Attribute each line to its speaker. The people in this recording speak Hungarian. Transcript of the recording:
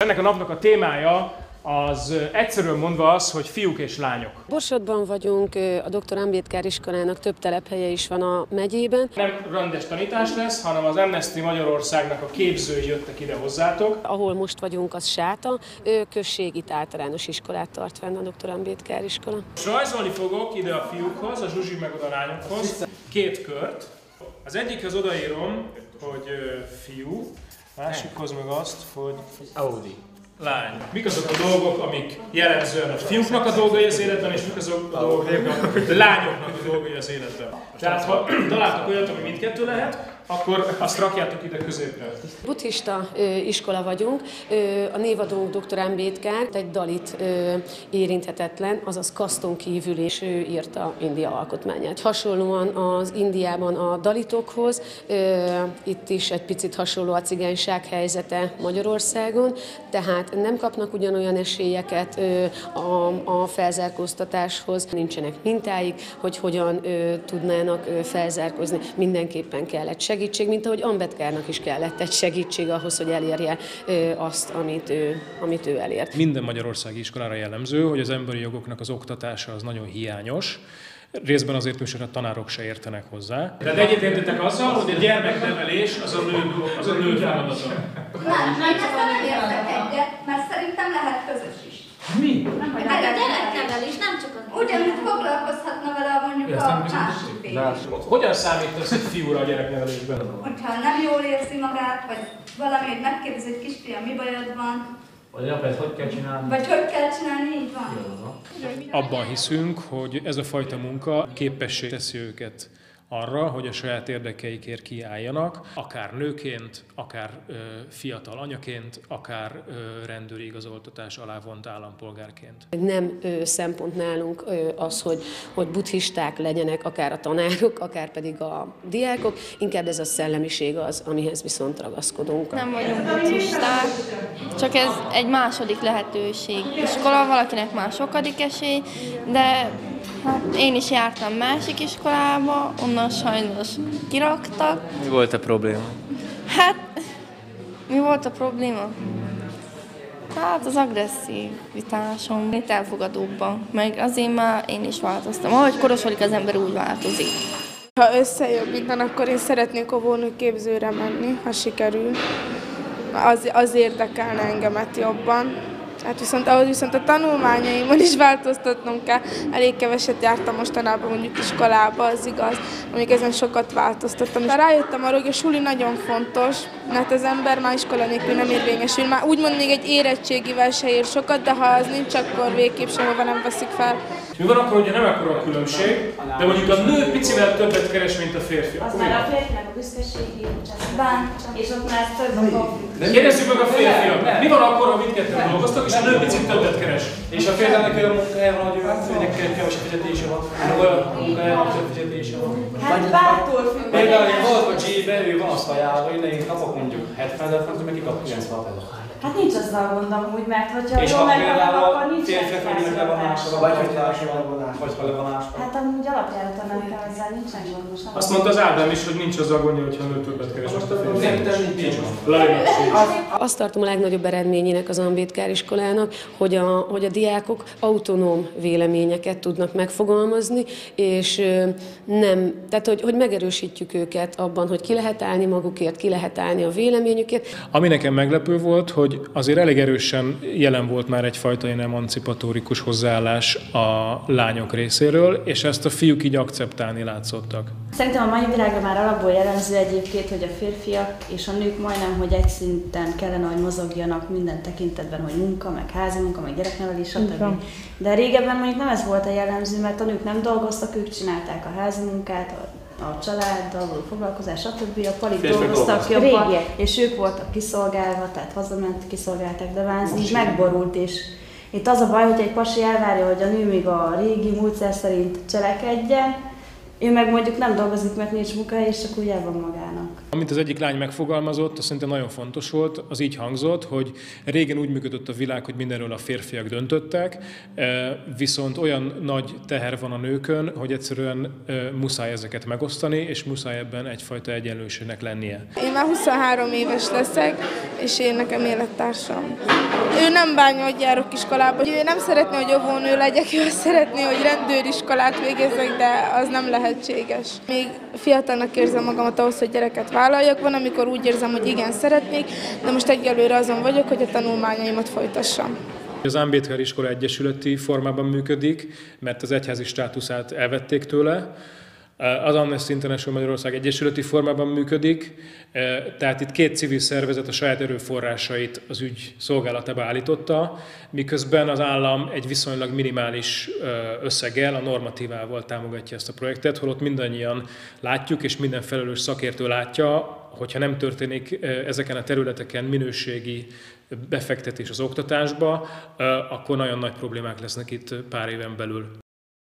Speaker 1: Ennek a napnak a témája az egyszerűen mondva az, hogy fiúk és lányok.
Speaker 2: Borsodban vagyunk, a Dr. Ambedkár iskolának több telephelye is van a megyében.
Speaker 1: Nem rendes tanítás lesz, hanem az Amnesty Magyarországnak a képzői jöttek ide hozzátok.
Speaker 2: Ahol most vagyunk, az Sáta, községi általános iskolát tart fenn a Dr. Ambedkár iskola.
Speaker 1: És rajzolni fogok ide a fiúkhoz, a Zsuzsi meg oda a lányokhoz két kört. Az egyikhez odaírom, hogy fiú, másikhoz meg azt, hogy Audi. Lány. Mik azok a dolgok, amik jellemzően a fiúknak a dolgai az életben, és mik azok a dolgok, amik a lányoknak a dolgai az életben. Tehát ha találtok olyat, ami mindkettő lehet, akkor azt rakjátok ide középre.
Speaker 2: Buddhista iskola vagyunk, a névadónk Dr. Ambedkár, egy dalit érinthetetlen, azaz kaszton kívül, és ő írta India alkotmányát. Hasonlóan az Indiában a dalitokhoz, itt is egy picit hasonló a cigányság helyzete Magyarországon, tehát nem kapnak ugyanolyan esélyeket a felzárkóztatáshoz, nincsenek mintáik, hogy hogyan tudnának felzárkózni. Mindenképpen kellett segítség, mint ahogy Ambedkárnak is kellett egy segítség ahhoz, hogy elérje azt, amit ő elért.
Speaker 1: Minden magyarországi iskolára jellemző, hogy az emberi jogoknak az oktatása az nagyon hiányos. Részben azért is, hogy a tanárok se értenek hozzá. De egyetértetek azzal, hogy a gyermeknevelés az a nő feladata.
Speaker 3: Nem értek egyet, mert szerintem lehet közös is.
Speaker 4: Mi?
Speaker 3: Hát a gyereknevelés nem csak az. Ugyanúgy foglalkozhatna vele mondjuk a másik fél.
Speaker 1: Hogyan számítasz egy fiúra a gyereknevelésben?
Speaker 3: Hogyha nem jól érzi magát, vagy valamiért megkérdezi, hogy kisfiam, mi bajod van,
Speaker 4: Vagy apád, hogy kell csinálni?
Speaker 3: vagy hogy kell csinálni, így van.
Speaker 1: Abban hiszünk, hogy ez a fajta munka képessé teszi őket arra, hogy a saját érdekeikért kiálljanak, akár nőként, akár fiatal anyaként, akár rendőri igazoltatás alá vont állampolgárként.
Speaker 2: Nem szempont nálunk az, hogy buddhisták legyenek akár a tanárok, akár pedig a diákok, inkább ez a szellemiség az, amihez viszont ragaszkodunk.
Speaker 5: Nem vagyunk buddhisták, csak ez egy második lehetőség. Iskola, valakinek már sokadik esély, de hát én is jártam másik iskolába, onnan sajnos kiraktak.
Speaker 6: Mi volt a probléma?
Speaker 5: Hát, mi volt a probléma? Hát az agresszivitásom, itt elfogadóbban, meg azért már én is változtam. Ahogy korosodik az ember, úgy változik.
Speaker 7: Ha összejobbítan, akkor én szeretnék óvónőképzőre menni, ha sikerül. Az érdekelne engemet jobban. Hát viszont a tanulmányaimon is változtatnom kell. Elég keveset jártam mostanában mondjuk iskolába, az igaz, amíg ezen sokat változtattam. És rájöttem arra, hogy a suli nagyon fontos, mert az ember már iskola nélkül nem érvényesül. Már úgymond még egy érettségivel se ér sokat, de ha az nincs, akkor végképp sehova nem veszik fel.
Speaker 1: Mi van akkor, hogyha nem akkora a különbség, de mondjuk a nő picivel többet keres, mint a férfi?
Speaker 8: Az már a férfinak a büszkeségi és ott már több a konfliktus.
Speaker 1: Kérdezzük meg a férfiak, mi van akkor, ha mindketten dolgoztak, és a nő picit többet keres?
Speaker 4: És a férfiaknak olyan munkahelye van, hogy őnek kevesebb fizetése van, olyan munkahelye van, több fizetése van.
Speaker 8: Hát bártól függ.
Speaker 4: Például én voltam a G-ben, ő van azt ajánlva, hogy én kapok mondjuk 70 000 forintot, meg kikap 96 000.
Speaker 8: Hát nincs azzal gondom úgy, mert hogyha
Speaker 4: És
Speaker 8: jól
Speaker 4: ha
Speaker 8: megvan, akkor
Speaker 4: például
Speaker 8: nincs
Speaker 4: férfiak levonásra, vagy hogy levonásra.
Speaker 8: Hát amúgy alapjáraton nem kell hozzá, nincsen gond most.
Speaker 1: Azt mondta az Ádám is, hogy nincs az a gondja, hogyha a nő többet keres, mint a férfi.
Speaker 4: Szerintem nincs.
Speaker 2: Azt tartom a legnagyobb eredményének az Ambedkár iskolának, hogy a diákok autonóm véleményeket tudnak megfogalmazni, és tehát hogy megerősítjük őket abban, hogy ki lehet állni magukért, ki lehet állni a véleményükért.
Speaker 1: Ami nekem meglepő volt, hogy azért elég erősen jelen volt már egyfajta ilyen emancipatórikus hozzáállás a lányok részéről, és ezt a fiúk így akceptálni látszottak.
Speaker 8: Szerintem a mai világra már alapból jellemző egyébként, hogy a férfiak és a nők majdnem, hogy egy szinten kellene, hogy mozogjanak minden tekintetben, hogy munka, meg házi munka, meg gyereknevelés, stb. De régebben mondjuk nem ez volt a jellemző, mert a nők nem dolgoztak, ők csinálták a házi munkát, a családdal való foglalkozás, stb. A palik dolgoztak jobban, és ők voltak kiszolgálva, tehát hazament, kiszolgálták, de vázni megborult, és itt az a baj, hogy egy pasi elvárja, hogy a nő még a régi módszer szerint cselekedjen, ő meg mondjuk nem dolgozik, mert nincs munkahely, és csak úgy el van magának.
Speaker 1: Amit az egyik lány megfogalmazott, az szerintem nagyon fontos volt, az így hangzott, hogy régen úgy működött a világ, hogy mindenről a férfiak döntöttek, viszont olyan nagy teher van a nőkön, hogy egyszerűen muszáj ezeket megosztani, és muszáj ebben egyfajta egyenlőségnek lennie.
Speaker 7: Én már 23 éves leszek, és én nekem élettársam. Ő nem bánja, hogy járok iskolába. Ő nem szeretné, hogy óvónő legyek, ő azt szeretné, hogy rendőriskolát végezzek, de az nem lehetséges. Még fiatalnak érzem magamat ahhoz, hogy gyereket vállaljak. Van, amikor úgy érzem, hogy igen, szeretnék, de most egyelőre azon vagyok, hogy a tanulmányaimat folytassam.
Speaker 1: Az Ambedkar Iskola egyesületi formában működik, mert az egyházi státuszát elvették tőle. Az Amnesty International Magyarország egyesületi formában működik, tehát itt két civil szervezet a saját erőforrásait az ügy szolgálatába állította, miközben az állam egy viszonylag minimális összeggel, a normatívával támogatja ezt a projektet, holott mindannyian látjuk, és minden felelős szakértő látja, hogyha nem történik ezeken a területeken minőségi befektetés az oktatásba, akkor nagyon nagy problémák lesznek itt pár éven belül.